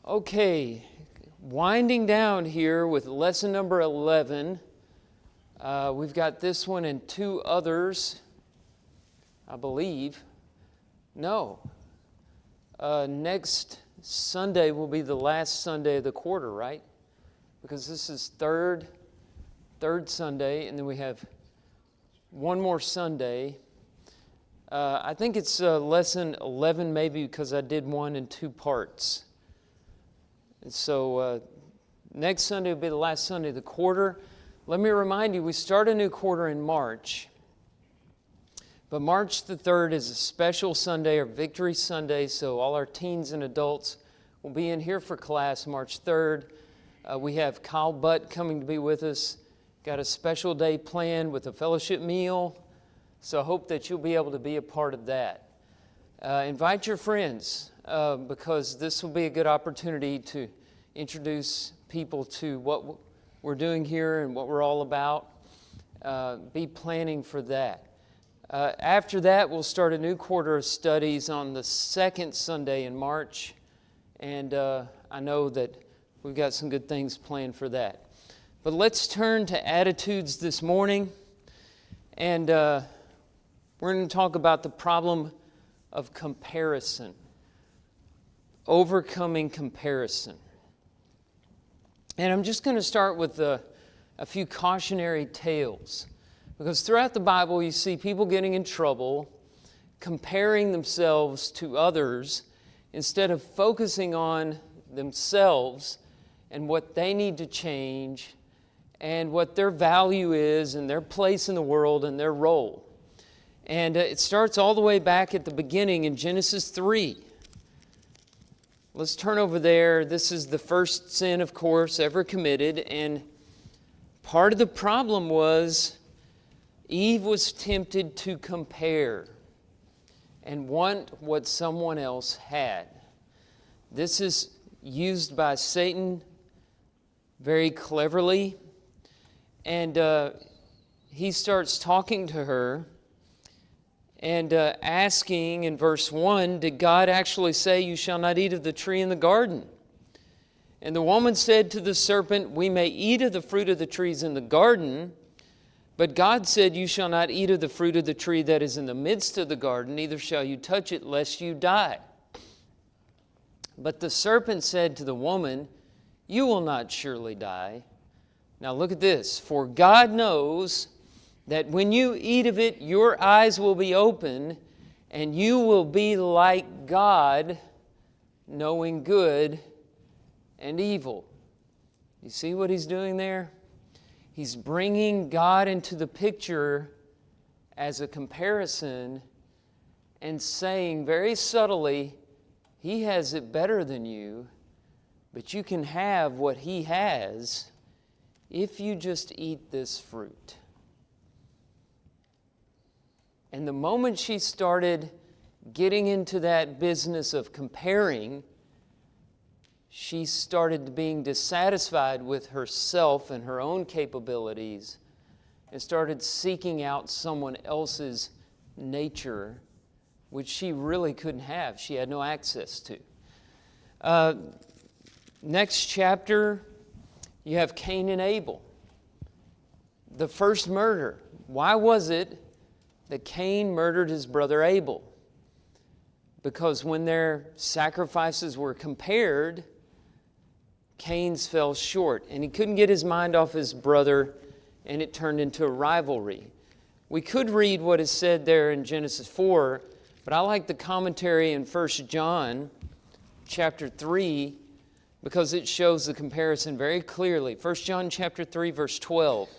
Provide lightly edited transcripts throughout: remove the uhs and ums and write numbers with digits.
Okay, winding down here with lesson number 11. We've got this one and two others, I believe. No. Next Sunday will be the last Sunday of the quarter, right? Because this is third Sunday, and then we have one more Sunday. I think it's lesson 11 maybe because I did one in two parts. And so next Sunday will be the last Sunday of the quarter. Let me remind you, we start a new quarter in March. But March the 3rd is a special Sunday, or Victory Sunday, so all our teens and adults will be in here for class March 3rd. We have Kyle Butt coming to be with us. Got a special day planned with a fellowship meal. So I hope that you'll be able to be a part of that. Invite your friends because this will be a good opportunity to introduce people to what we're doing here and what we're all about. Be planning for that. After that, we'll start a new quarter of studies on the second Sunday in March. And I know that we've got some good things planned for that. But let's turn to attitudes this morning. And we're going to talk about the problem of comparison. Overcoming comparison. And I'm just going to start with a few cautionary tales. Because throughout the Bible, you see people getting in trouble, comparing themselves to others, instead of focusing on themselves and what they need to change and what their value is and their place in the world and their role. And it starts all the way back at the beginning in Genesis 3. Let's turn over there. This is the first sin, of course, ever committed. And part of the problem was Eve was tempted to compare and want what someone else had. This is used by Satan very cleverly. And he starts talking to her and asking in verse 1, did God actually say, you shall not eat of the tree in the garden? And the woman said to the serpent, we may eat of the fruit of the trees in the garden, but God said, you shall not eat of the fruit of the tree that is in the midst of the garden, neither shall you touch it, lest you die. But the serpent said to the woman, you will not surely die. Now look at this. For God knows that when you eat of it, your eyes will be open, and you will be like God, knowing good and evil. You see what he's doing there? He's bringing God into the picture as a comparison and saying very subtly, he has it better than you, but you can have what he has if you just eat this fruit. And the moment she started getting into that business of comparing, she started being dissatisfied with herself and her own capabilities and started seeking out someone else's nature, which she really couldn't have. She had no access to. Next chapter, you have Cain and Abel. The first murder. Why was it that Cain murdered his brother Abel? Because when their sacrifices were compared, Cain's fell short, and he couldn't get his mind off his brother, and it turned into a rivalry. We could read what is said there in Genesis 4, but I like the commentary in 1 John chapter 3 because it shows the comparison very clearly. 1 John chapter 3, verse 12.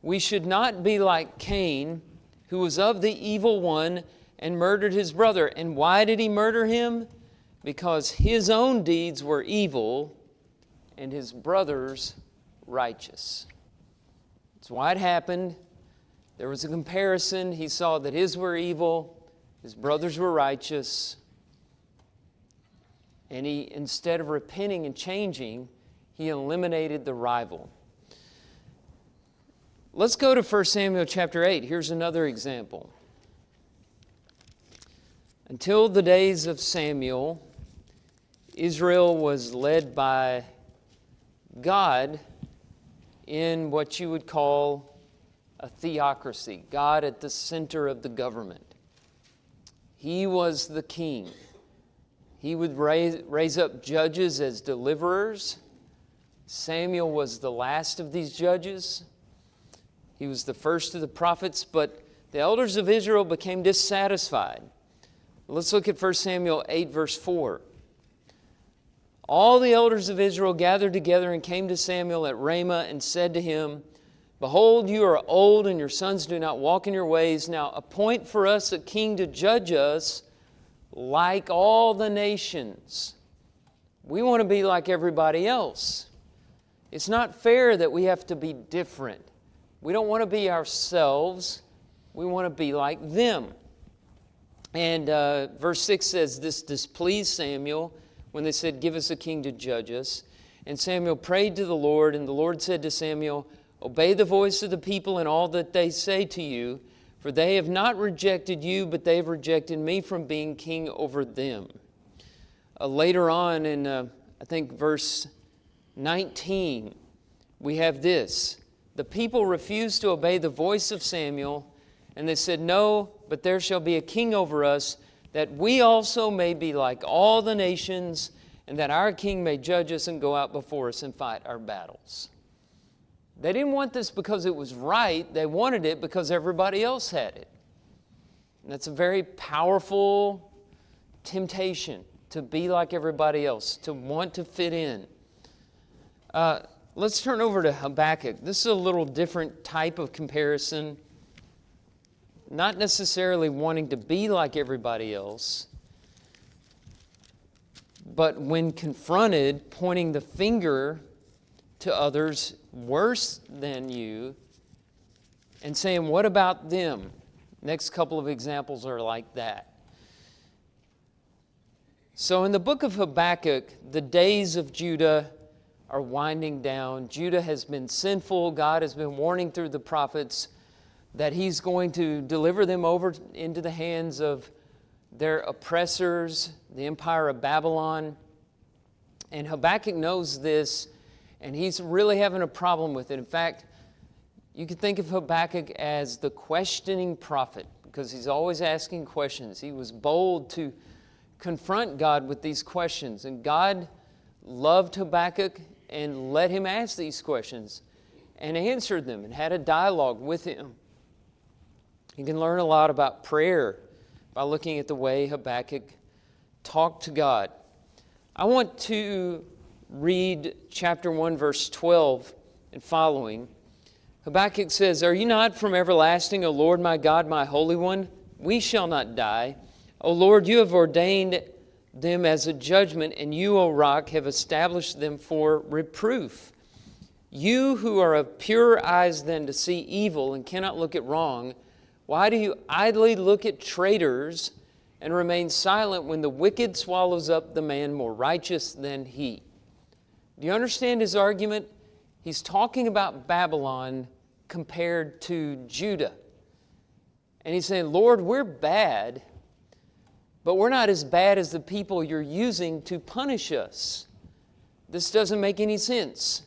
We should not be like Cain, who was of the evil one and murdered his brother. And why did he murder him? Because his own deeds were evil and his brother's righteous. That's why it happened. There was a comparison. He saw that his were evil, his brothers were righteous. And he, instead of repenting and changing, he eliminated the rival. Let's go to 1 Samuel chapter 8. Here's another example. Until the days of Samuel, Israel was led by God in what you would call a theocracy, God at the center of the government. He was the king. He would raise up judges as deliverers. Samuel was the last of these judges. He was the first of the prophets, but the elders of Israel became dissatisfied. Let's look at 1 Samuel 8, verse 4. All the elders of Israel gathered together and came to Samuel at Ramah and said to him, Behold, you are old, and your sons do not walk in your ways. Now appoint for us a king to judge us like all the nations. We want to be like everybody else. It's not fair that we have to be different. We don't want to be ourselves. We want to be like them. And verse 6 says, This displeased Samuel when they said, Give us a king to judge us. And Samuel prayed to the Lord, and the Lord said to Samuel, Obey the voice of the people in all that they say to you, for they have not rejected you, but they have rejected me from being king over them. Later on in, I think, verse 19, we have this. The people refused to obey the voice of Samuel, and they said, No, but there shall be a king over us, that we also may be like all the nations, and that our king may judge us and go out before us and fight our battles. They didn't want this because it was right. They wanted it because everybody else had it. And that's a very powerful temptation, to be like everybody else, to want to fit in. Let's turn over to Habakkuk. This is a little different type of comparison. Not necessarily wanting to be like everybody else, but when confronted, pointing the finger to others worse than you and saying, what about them? Next couple of examples are like that. So in the book of Habakkuk, the days of Judah are winding down. Judah has been sinful. God has been warning through the prophets that He's going to deliver them over into the hands of their oppressors, the empire of Babylon. And Habakkuk knows this, and he's really having a problem with it. In fact, you could think of Habakkuk as the questioning prophet, because he's always asking questions. He was bold to confront God with these questions, and God loved Habakkuk and let him ask these questions and answered them and had a dialogue with him. You can learn a lot about prayer by looking at the way Habakkuk talked to God. I want to read chapter 1, verse 12 and following. Habakkuk says, Are you not from everlasting, O Lord, my God, my Holy One? We shall not die. O Lord, you have ordained them as a judgment, and you, O Rock, have established them for reproof. You who are of purer eyes than to see evil and cannot look at wrong, why do you idly look at traitors and remain silent when the wicked swallows up the man more righteous than he? Do you understand his argument? He's talking about Babylon compared to Judah. And he's saying, Lord, we're bad, but we're not as bad as the people you're using to punish us. This doesn't make any sense.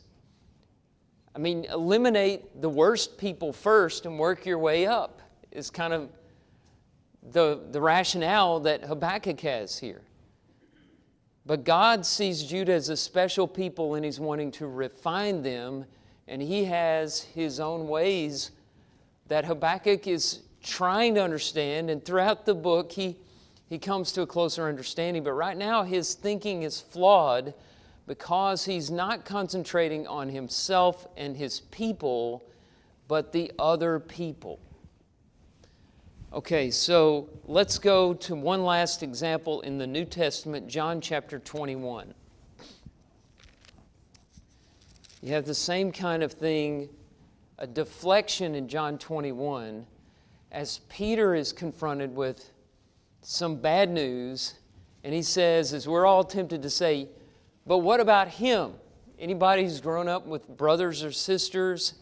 I mean, eliminate the worst people first and work your way up is kind of the rationale that Habakkuk has here. But God sees Judah as a special people, and He's wanting to refine them, and He has His own ways that Habakkuk is trying to understand, and throughout the book he comes to a closer understanding. But right now his thinking is flawed because he's not concentrating on himself and his people, but the other people. Okay, so let's go to one last example in the New Testament, John chapter 21. You have the same kind of thing, a deflection in John 21, as Peter is confronted with some bad news, and he says, as we're all tempted to say, but what about him? Anybody who's grown up with brothers or sisters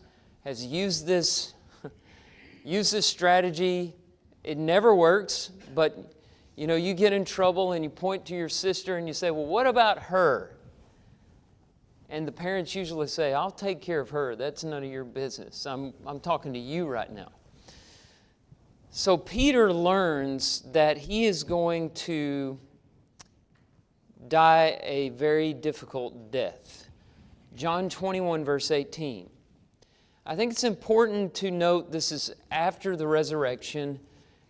has used this strategy. It never works, but You know, you get in trouble and you point to your sister and you say, well, what about her? And the parents usually say, I'll take care of her. That's none of your business. I'm talking to you right now. So Peter learns that he is going to die a very difficult death. John 21, verse 18. I think it's important to note this is after the resurrection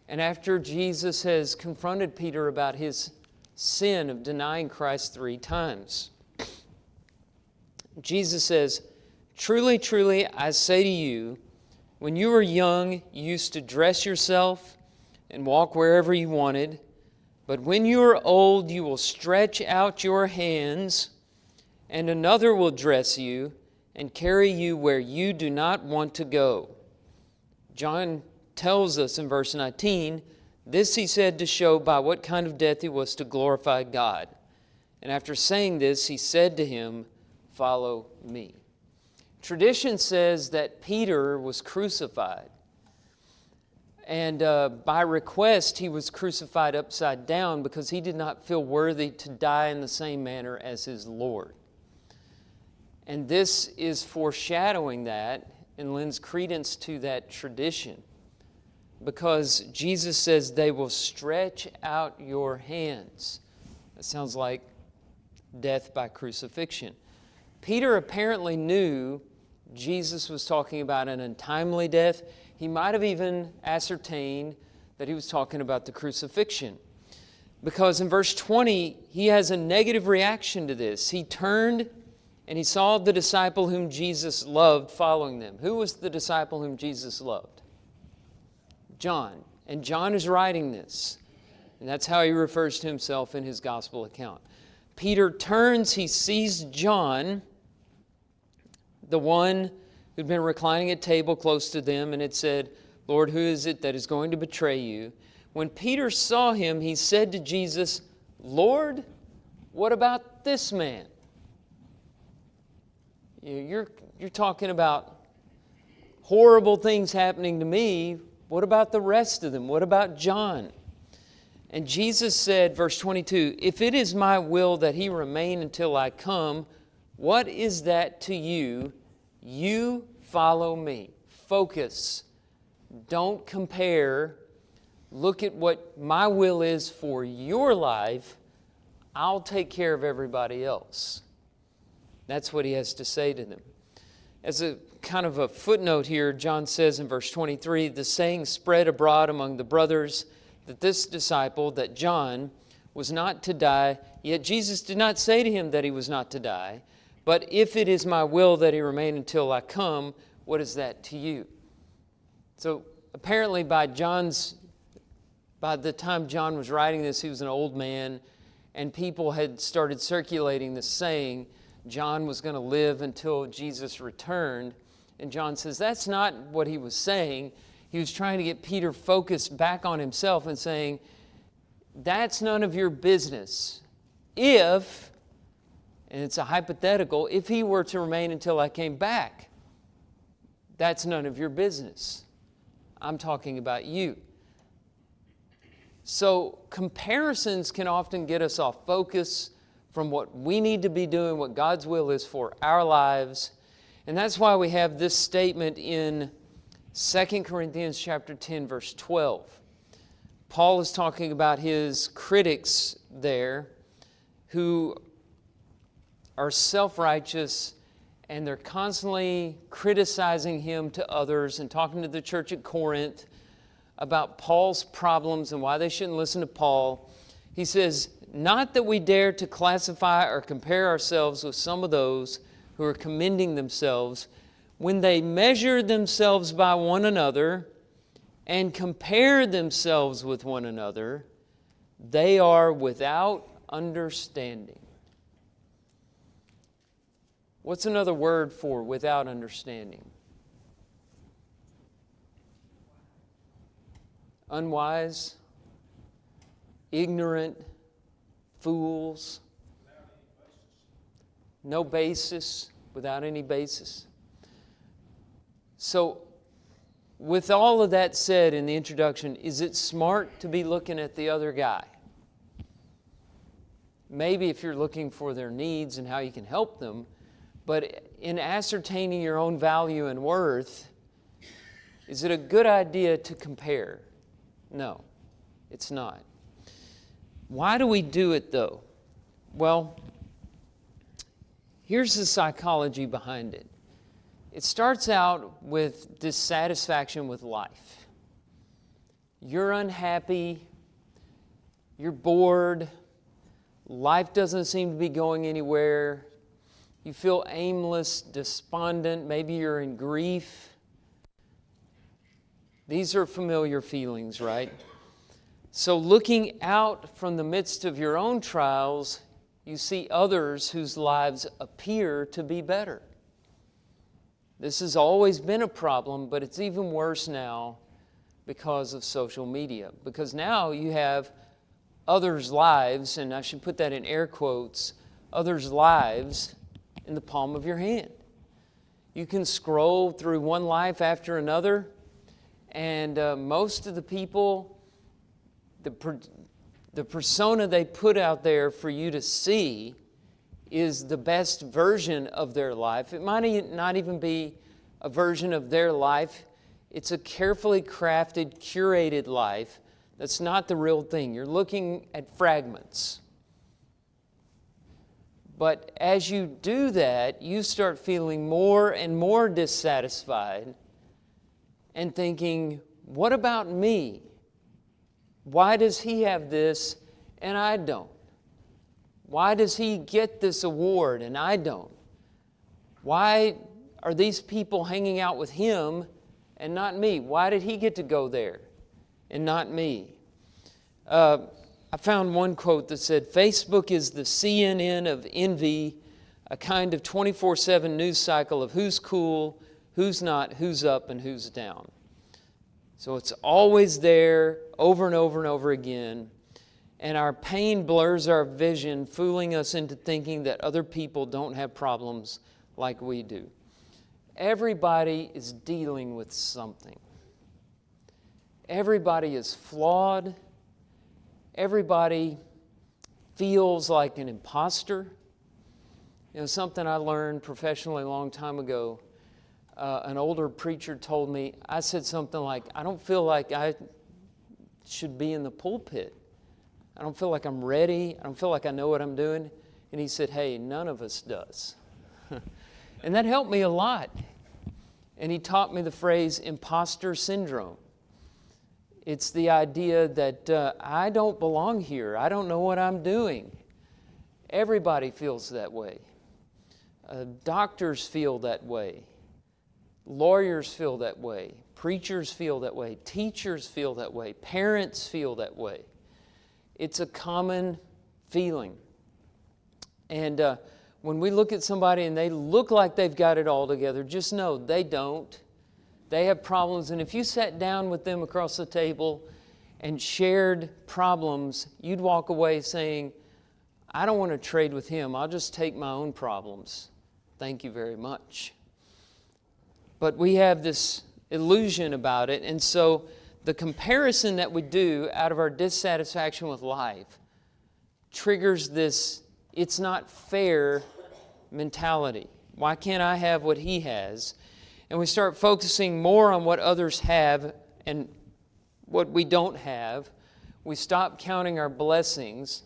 and after Jesus has confronted Peter about his sin of denying Christ 3 times. Jesus says, truly, truly, I say to you, when you were young, you used to dress yourself and walk wherever you wanted. But when you are old, you will stretch out your hands, and another will dress you and carry you where you do not want to go. John tells us in verse 19, this he said to show by what kind of death he was to glorify God. And after saying this, he said to him, follow me. Tradition says that Peter was crucified. And by request, he was crucified upside down because he did not feel worthy to die in the same manner as his Lord. And this is foreshadowing that and lends credence to that tradition. Because Jesus says they will stretch out your hands. That sounds like death by crucifixion. Peter apparently knew Jesus was talking about an untimely death. He might have even ascertained that he was talking about the crucifixion. Because in verse 20, he has a negative reaction to this. He turned and he saw the disciple whom Jesus loved following them. Who was the disciple whom Jesus loved? John. And John is writing this. And that's how he refers to himself in his gospel account. Peter turns, he sees John, the one who'd been reclining at table close to them, and had said, Lord, who is it that is going to betray you? When Peter saw him, he said to Jesus, Lord, what about this man? You're talking about horrible things happening to me. What about the rest of them? What about John? And Jesus said, verse 22, if it is my will that he remain until I come, what is that to you? You follow me. Focus. Don't compare. Look at what my will is for your life. I'll take care of everybody else. That's what he has to say to them. As a kind of a footnote here, John says in verse 23, the saying spread abroad among the brothers that this disciple, that John, was not to die. Yet Jesus did not say to him that he was not to die. But if it is my will that he remain until I come, what is that to you? So apparently by the time John was writing this, he was an old man, and people had started circulating this saying, John was going to live until Jesus returned. And John says that's not what he was saying. He was trying to get Peter focused back on himself and saying, that's none of your business. If, and it's a hypothetical, if he were to remain until I came back, that's none of your business. I'm talking about you. So comparisons can often get us off focus from what we need to be doing, what God's will is for our lives. And that's why we have this statement in 2 Corinthians chapter 10, verse 12. Paul is talking about his critics there who are self-righteous, and they're constantly criticizing him to others and talking to the church at Corinth about Paul's problems and why they shouldn't listen to Paul. He says, not that we dare to classify or compare ourselves with some of those who are commending themselves when they measure themselves by one another and compare themselves with one another, they are without understanding. What's another word for without understanding? Unwise, ignorant, fools. No basis, without any basis. So, with all of that said in the introduction, is it smart to be looking at the other guy? maybe if you're looking for their needs and how you can help them, but in ascertaining your own value and worth, is it a good idea to compare? No, it's not. Why do we do it though? Well, here's the psychology behind it. It starts out with dissatisfaction with life. You're unhappy, you're bored, life doesn't seem to be going anywhere, you feel aimless, despondent, maybe you're in grief. These are familiar feelings, right? So looking out from the midst of your own trials, you see others whose lives appear to be better. This has always been a problem, but it's even worse now because of social media. Because now you have others' lives, and I should put that in air quotes, others' lives in the palm of your hand. You can scroll through one life after another, and most of the people, the persona they put out there for you to see is the best version of their life. It might not even be a version of their life. It's a carefully crafted, curated life that's not the real thing. You're looking at fragments. But as you do that, you start feeling more and more dissatisfied and thinking, what about me? Why does he have this and I don't? Why does he get this award and I don't? Why are these people hanging out with him and not me? Why did he get to go there and not me? I found one quote that said, Facebook is the CNN of envy, a kind of 24/7 news cycle of who's cool, who's not, who's up, and who's down. So it's always there, over and over and over again. And our pain blurs our vision, fooling us into thinking that other people don't have problems like we do. Everybody is dealing with something. Everybody is flawed. Everybody feels like an imposter. You know, something I learned professionally a long time ago. An older preacher told me, I said something like, I don't feel like I should be in the pulpit. I don't feel like I'm ready. I don't feel like I know what I'm doing. And he said, hey, none of us does. And that helped me a lot. And he taught me the phrase imposter syndrome. It's the idea that I don't belong here. I don't know what I'm doing. Everybody feels that way. Doctors feel that way. Lawyers feel that way. Preachers feel that way. Teachers feel that way. Parents feel that way. It's a common feeling. And when we look at somebody and they look like they've got it all together, just know they don't. They have problems. And if you sat down with them across the table and shared problems, you'd walk away saying, I don't want to trade with him. I'll just take my own problems. Thank you very much. But we have this illusion about it. And so the comparison that we do out of our dissatisfaction with life triggers this it's not fair mentality. Why can't I have what he has? And we start focusing more on what others have and what we don't have. We stop counting our blessings.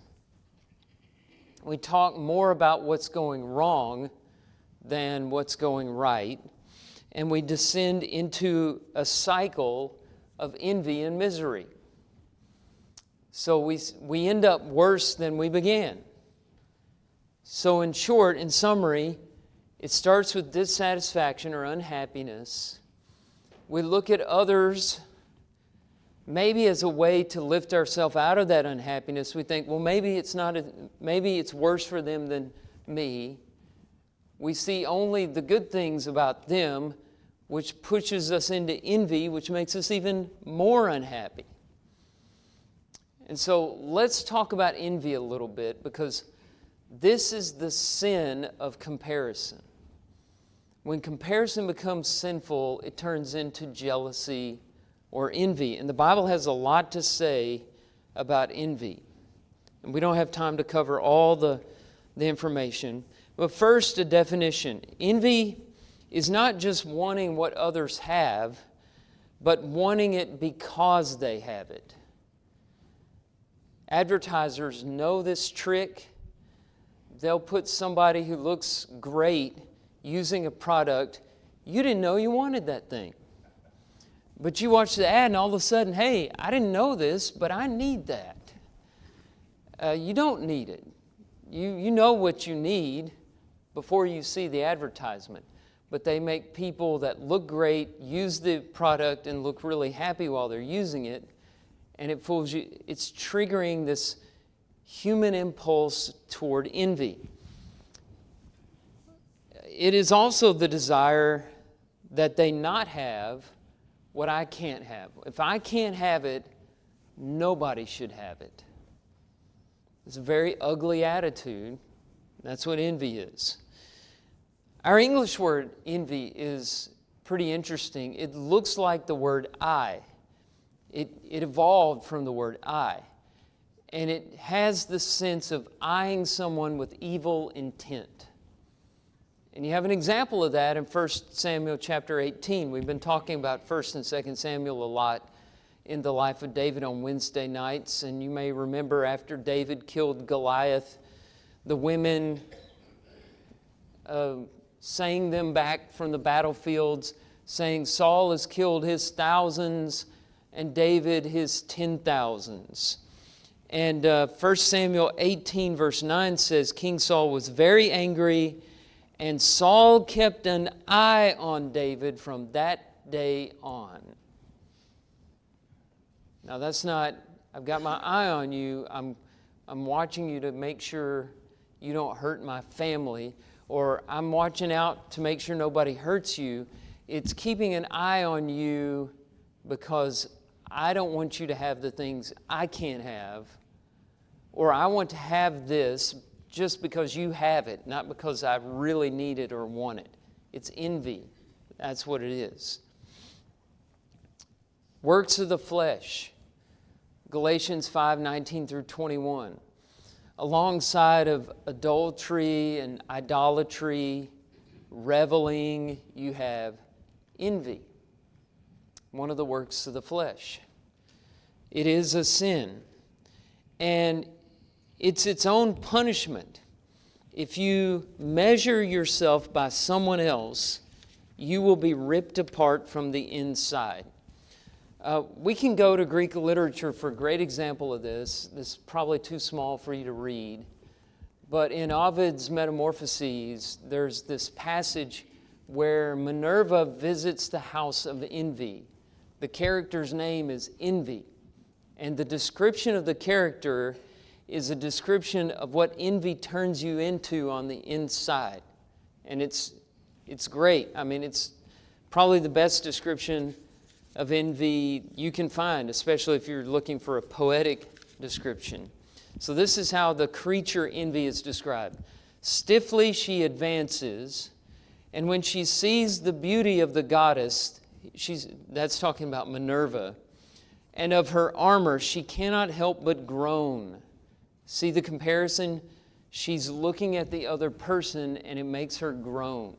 We talk more about what's going wrong than what's going right. And we descend into a cycle of envy and misery. So we end up worse than we began. So in short, in summary, it starts with dissatisfaction or unhappiness. We look at others maybe as a way to lift ourselves out of that unhappiness. We think, well, maybe it's worse for them than me. We see only the good things about them, which pushes us into envy, which makes us even more unhappy. And so let's talk about envy a little bit, because this is the sin of comparison. When comparison becomes sinful, it turns into jealousy or envy. And the Bible has a lot to say about envy. And we don't have time to cover all the information. But first, a definition. Envy is not just wanting what others have, but wanting it because they have it. Advertisers know this trick. They'll put somebody who looks great using a product. You didn't know you wanted that thing. But you watch the ad and all of a sudden, hey, I didn't know this, but I need that. You don't need it. You know what you need before you see the advertisement. But they make people that look great use the product and look really happy while they're using it. And it fools you. It's triggering this human impulse toward envy. It is also the desire that they not have what I can't have. If I can't have it, nobody should have it. It's a very ugly attitude. That's what envy is. Our English word envy is pretty interesting. It looks like the word I. It evolved from the word I. And it has the sense of eyeing someone with evil intent. And you have an example of that in 1 Samuel chapter 18. We've been talking about 1 and 2 Samuel a lot in the life of David on Wednesday nights. And you may remember after David killed Goliath, the women sang them back from the battlefields, saying, Saul has killed his thousands and David his 10,000s. And 1 Samuel 18 verse 9 says, King Saul was very angry, and Saul kept an eye on David from that day on. Now that's not, I've got my eye on you, I'm watching you to make sure you don't hurt my family, or I'm watching out to make sure nobody hurts you. It's keeping an eye on you because I don't want you to have the things I can't have, or I want to have this just because you have it, not because I really need it or want it. It's envy. That's what it is. Works of the flesh. Galatians 5:19 through 21. Alongside of adultery and idolatry, reveling, you have envy. One of the works of the flesh. It is a sin. And it's its own punishment. If you measure yourself by someone else, you will be ripped apart from the inside. We can go to Greek literature for a great example of this. This is probably too small for you to read. But in Ovid's Metamorphoses, there's this passage where Minerva visits the house of envy. The character's name is Envy. And the description of the character is a description of what envy turns you into on the inside. And it's great. I mean, it's probably the best description of envy you can find, especially if you're looking for a poetic description. So this is how the creature envy is described. Stiffly she advances, and when she sees the beauty of the goddess, that's talking about Minerva, and of her armor, she cannot help but groan. See the comparison? She's looking at the other person, and it makes her groan.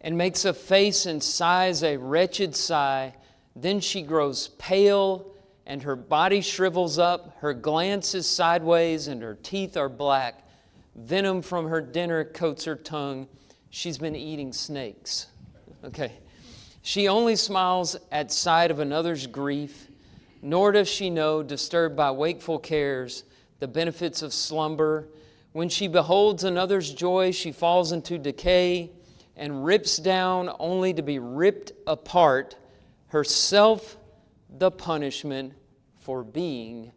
And makes a face and sighs a wretched sigh. Then she grows pale, and her body shrivels up. Her glance is sideways, and her teeth are black. Venom from her dinner coats her tongue. She's been eating snakes. Okay. She only smiles at sight of another's grief, nor does she know, disturbed by wakeful cares, the benefits of slumber. When she beholds another's joy, she falls into decay and rips down only to be ripped apart, herself the punishment for being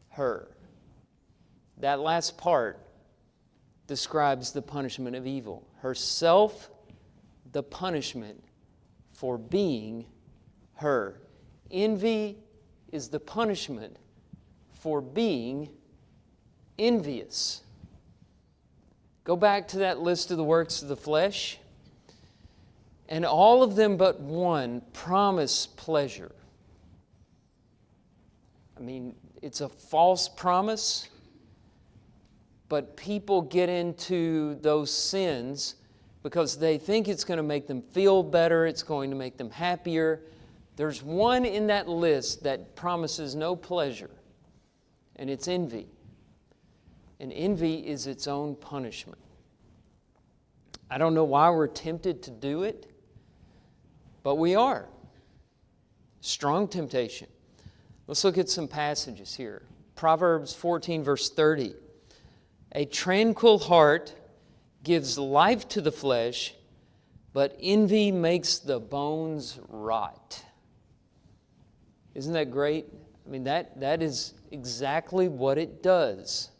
her. That last part describes the punishment of evil. Herself the punishment for being her. Envy is the punishment for being envious. Go back to that list of the works of the flesh, and all of them but one promise pleasure. I mean, it's a false promise. But people get into those sins because they think it's going to make them feel better, it's going to make them happier. There's one in that list that promises no pleasure, and it's envy. And envy is its own punishment. I don't know why we're tempted to do it, but we are. Strong temptation. Let's look at some passages here. Proverbs 14, verse 30. A tranquil heart gives life to the flesh, but envy makes the bones rot. Isn't that great? I mean, that is exactly what it does.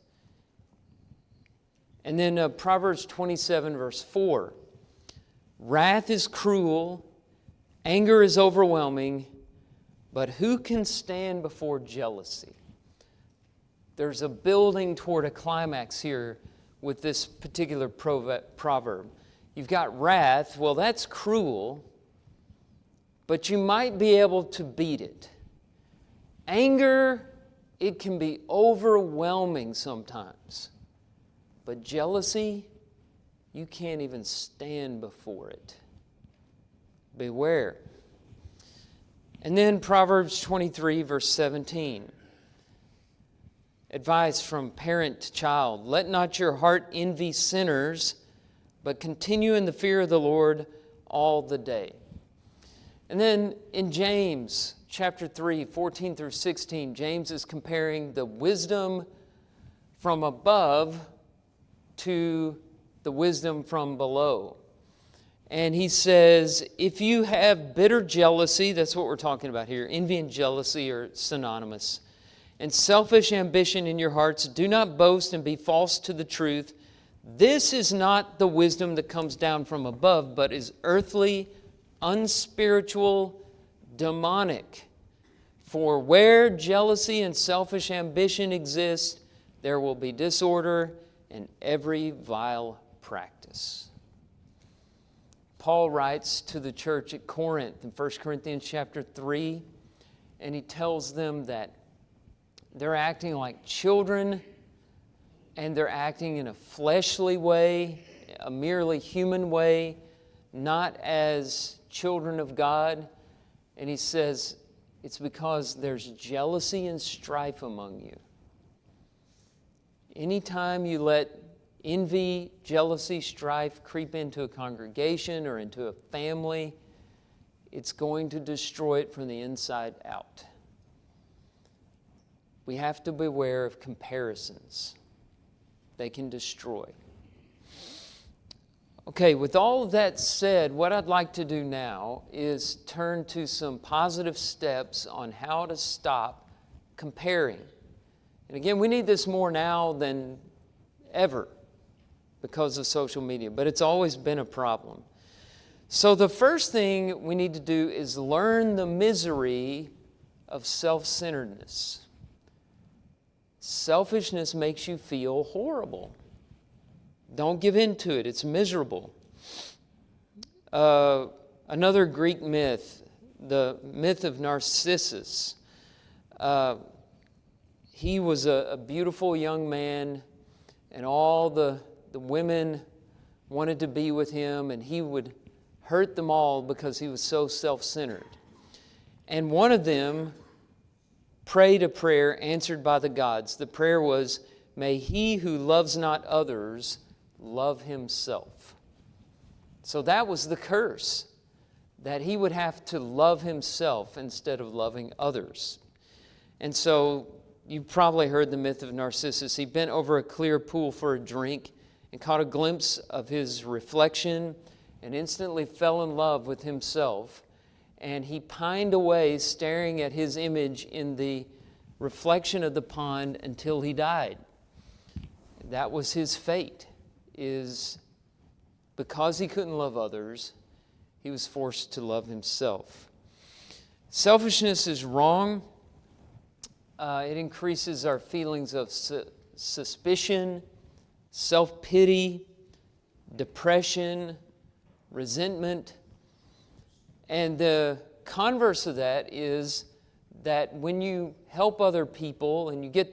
And then Proverbs 27, verse 4. Wrath is cruel, anger is overwhelming, but who can stand before jealousy? There's a building toward a climax here with this particular proverb. You've got wrath. Well, that's cruel, but you might be able to beat it. Anger, it can be overwhelming sometimes. But jealousy, you can't even stand before it. Beware. And then Proverbs 23, verse 17. Advice from parent to child. Let not your heart envy sinners, but continue in the fear of the Lord all the day. And then in James chapter 3, 14 through 16, James is comparing the wisdom from above to the wisdom from below. And he says, if you have bitter jealousy, that's what we're talking about here. Envy and jealousy are synonymous. And selfish ambition in your hearts, do not boast and be false to the truth. This is not the wisdom that comes down from above, but is earthly, unspiritual, demonic. For where jealousy and selfish ambition exist, there will be disorder and every vile practice. Paul writes to the church at Corinth in 1 Corinthians chapter 3, and he tells them that they're acting like children, and they're acting in a fleshly way, a merely human way, not as children of God. And he says, it's because there's jealousy and strife among you. Anytime you let envy, jealousy, strife creep into a congregation or into a family, it's going to destroy it from the inside out. We have to beware of comparisons. They can destroy. Okay, with all of that said, what I'd like to do now is turn to some positive steps on how to stop comparing. And again, we need this more now than ever because of social media, but it's always been a problem. So the first thing we need to do is learn the misery of self-centeredness. Selfishness makes you feel horrible. Don't give in to it. It's miserable. Another Greek myth, the myth of Narcissus. He was a beautiful young man, and all the women wanted to be with him, and he would hurt them all because he was so self-centered. And one of them prayed a prayer answered by the gods. The prayer was, "May he who loves not others love himself." So that was the curse, that he would have to love himself instead of loving others. And so you've probably heard the myth of Narcissus. He bent over a clear pool for a drink and caught a glimpse of his reflection and instantly fell in love with himself. And he pined away staring at his image in the reflection of the pond until he died. That was his fate, is because he couldn't love others, he was forced to love himself. Selfishness is wrong. It increases our feelings of suspicion, self-pity, depression, resentment. And the converse of that is that when you help other people and you get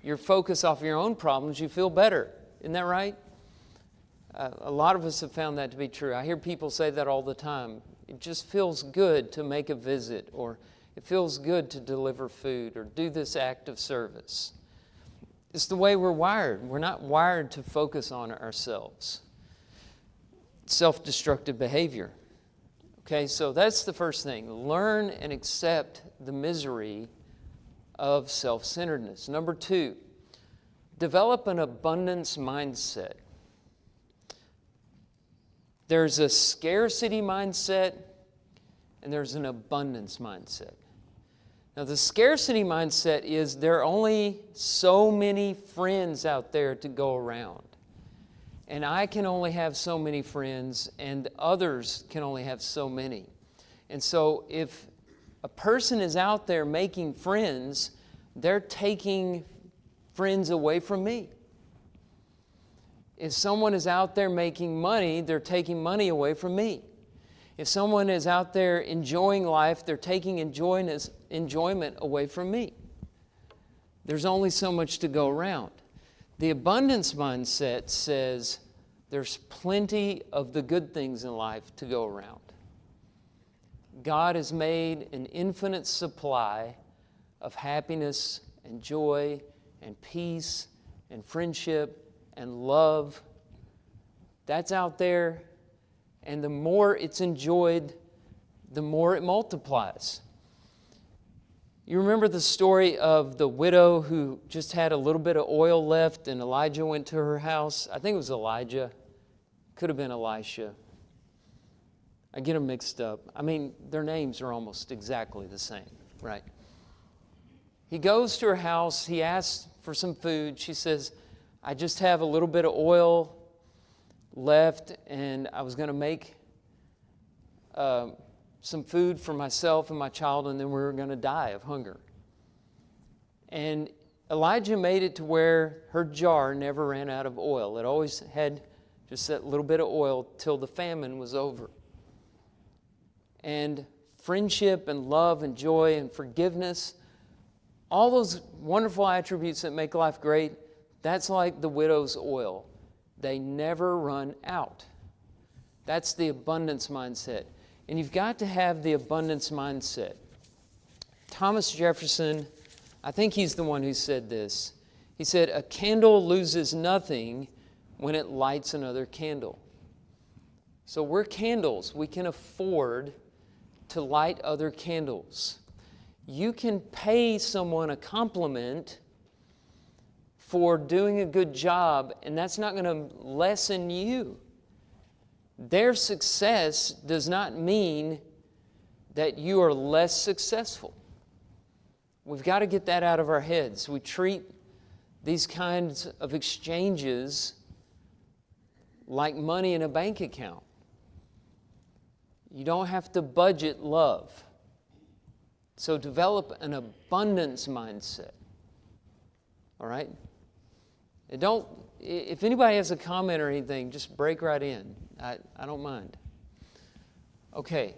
your focus off your own problems, you feel better. Isn't that right? A lot of us have found that to be true. I hear people say that all the time. It just feels good to make a visit, or it feels good to deliver food or do this act of service. It's the way we're wired. We're not wired to focus on ourselves. Self-destructive behavior. Okay, so that's the first thing. Learn and accept the misery of self-centeredness. Number 2, develop an abundance mindset. There's a scarcity mindset and there's an abundance mindset. Now, the scarcity mindset is there are only so many friends out there to go around. And I can only have so many friends, and others can only have so many. And so if a person is out there making friends, they're taking friends away from me. If someone is out there making money, they're taking money away from me. If someone is out there enjoying life, they're taking enjoyment away from me. There's only so much to go around. The abundance mindset says there's plenty of the good things in life to go around. God has made an infinite supply of happiness and joy and peace and friendship and love. That's out there, and the more it's enjoyed, the more it multiplies. You remember the story of the widow who just had a little bit of oil left, and Elijah went to her house? I think it was Elijah. Could have been Elisha. I get them mixed up. I mean, their names are almost exactly the same, right? He goes to her house. He asks for some food. She says, I just have a little bit of oil left, and I was going to make some food for myself and my child, and then we were going to die of hunger. And Elijah made it to where her jar never ran out of oil. It always had just that little bit of oil till the famine was over. And friendship and love and joy and forgiveness, all those wonderful attributes that make life great, that's like the widow's oil. They never run out. That's the abundance mindset. And you've got to have the abundance mindset. Thomas Jefferson, I think he's the one who said this. He said, a candle loses nothing when it lights another candle. So we're candles. We can afford to light other candles. You can pay someone a compliment for doing a good job, and that's not going to lessen you. Their success does not mean that you are less successful. We've got to get that out of our heads. We treat these kinds of exchanges like money in a bank account. You don't have to budget love. So develop an abundance mindset. All right? If anybody has a comment or anything, just break right in. I don't mind. Okay.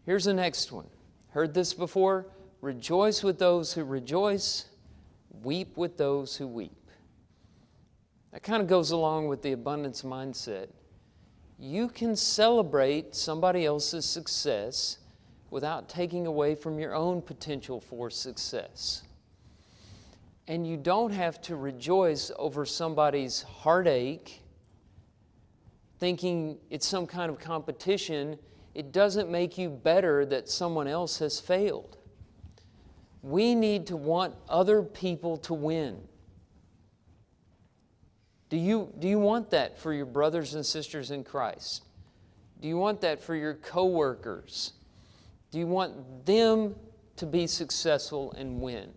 Here's the next one. Heard this before? Rejoice with those who rejoice, weep with those who weep. That kind of goes along with the abundance mindset. You can celebrate somebody else's success without taking away from your own potential for success. And you don't have to rejoice over somebody's heartache, thinking it's some kind of competition. It doesn't make you better that someone else has failed. We need to want other people to win. Do you want that for your brothers and sisters in Christ? Do you want that for your coworkers? Do you want them to be successful and win?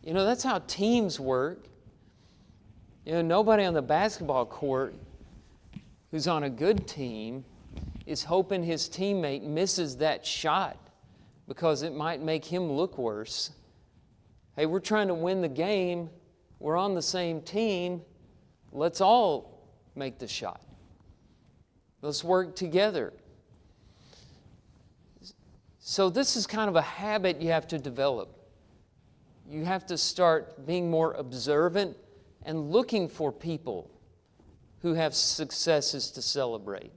You know, that's how teams work. You know, nobody on the basketball court who's on a good team is hoping his teammate misses that shot because it might make him look worse. Hey, we're trying to win the game. We're on the same team. Let's all make the shot. Let's work together. So this is kind of a habit you have to develop. You have to start being more observant and looking for people who have successes to celebrate.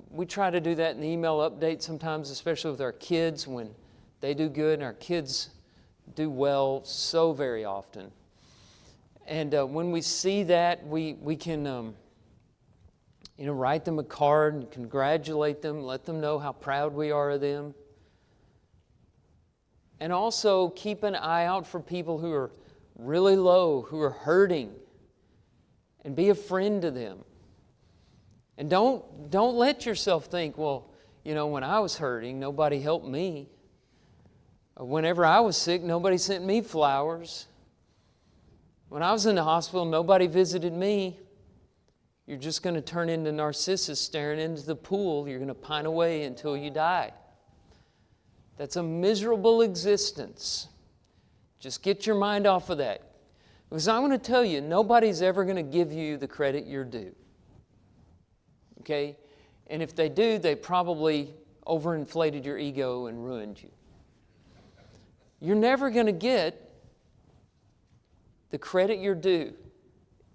We try to do that in the email update sometimes, especially with our kids when they do good and our kids do well so very often. And when we see that, we can write them a card and congratulate them, let them know how proud we are of them. And also keep an eye out for people who are really low, who are hurting, and be a friend to them. And don't let yourself think, well, when I was hurting, nobody helped me. Whenever I was sick, nobody sent me flowers. When I was in the hospital, nobody visited me. You're just going to turn into Narcissus staring into the pool. You're going to pine away until you die. That's a miserable existence. Just get your mind off of that. Because I'm going to tell you, nobody's ever going to give you the credit you're due. Okay? And if they do, they probably overinflated your ego and ruined you. You're never going to get the credit you're due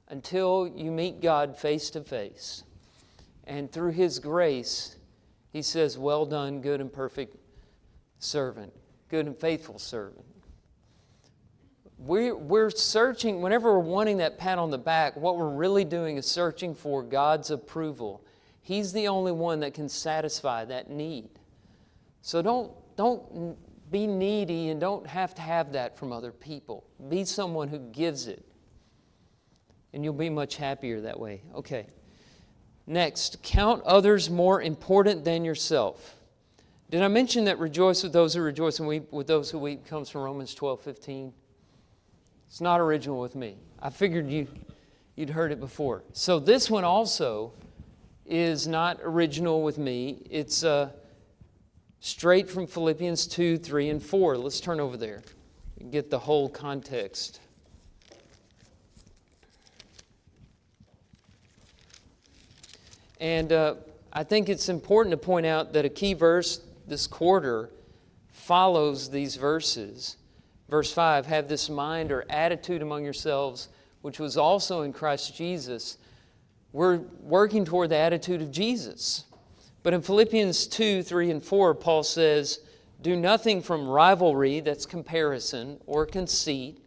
until you meet God face to face. And through His grace, He says, well done, good and perfect servant, good and faithful servant. We're searching, whenever we're wanting that pat on the back, what we're really doing is searching for God's approval. He's the only one that can satisfy that need. So don't be needy and don't have to have that from other people. Be someone who gives it. And you'll be much happier that way. Okay. Next, count others more important than yourself. Did I mention that rejoice with those who rejoice and weep with those who weep comes from Romans 12:15? It's not original with me. I figured you'd heard it before. So this one also is not original with me. It's straight from Philippians 2, 3, and 4. Let's turn over there and get the whole context. And I think it's important to point out that a key verse this quarter follows these verses. Verse 5, have this mind or attitude among yourselves, which was also in Christ Jesus. We're working toward the attitude of Jesus. But in Philippians 2, 3, and 4, Paul says, do nothing from rivalry, that's comparison, or conceit,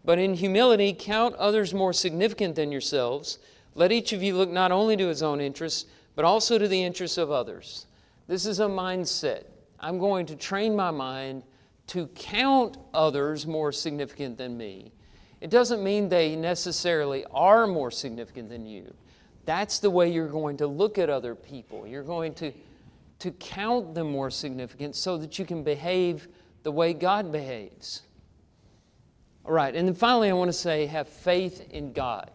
but in humility count others more significant than yourselves. Let each of you look not only to his own interests, but also to the interests of others. This is a mindset. I'm going to train my mind to count others more significant than me. It doesn't mean they necessarily are more significant than you. That's the way you're going to look at other people. You're going to count them more significant so that you can behave the way God behaves. All right, and then finally I want to say have faith in God.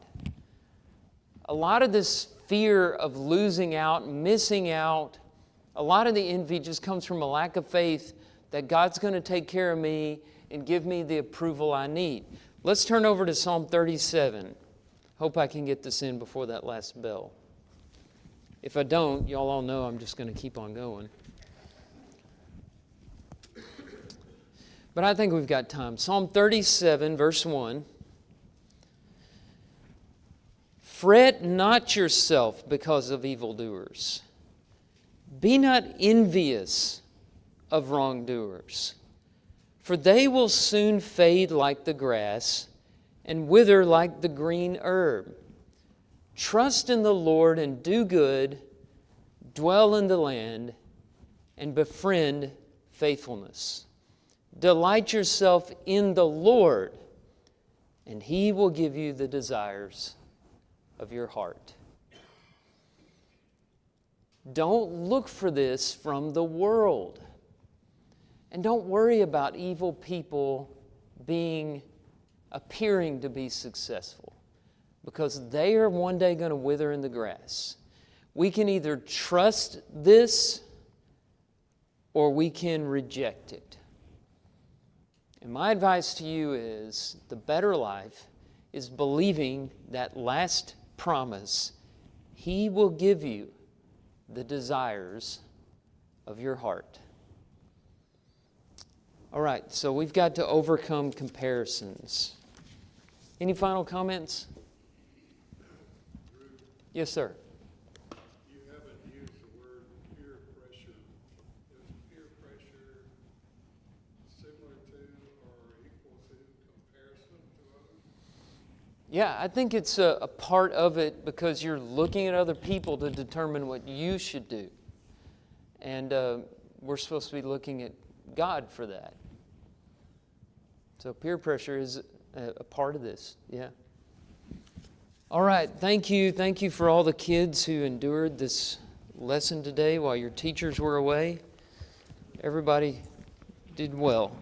A lot of this fear of losing out, missing out, a lot of the envy just comes from a lack of faith that God's going to take care of me and give me the approval I need. Let's turn over to Psalm 37. Hope I can get this in before that last bell. If I don't, y'all all know I'm just going to keep on going. But I think we've got time. Psalm 37, verse 1. Fret not yourself because of evildoers. Be not envious of wrongdoers, for they will soon fade like the grass and wither like the green herb. Trust in the Lord and do good, dwell in the land and befriend faithfulness. Delight yourself in the Lord, and He will give you the desires of your heart. Don't look for this from the world. And don't worry about evil people appearing to be successful, because they are one day going to wither in the grass. We can either trust this or we can reject it. And my advice to you is the better life is believing that last promise. He will give you the desires of your heart. All right, so we've got to overcome comparisons. Any final comments? Yes, sir. You haven't used the word peer pressure. Is peer pressure similar to or equal to comparison to others? Yeah, I think it's a part of it because you're looking at other people to determine what you should do. And we're supposed to be looking at God for that. So peer pressure is a part of this, yeah. All right, thank you. Thank you for all the kids who endured this lesson today while your teachers were away. Everybody did well.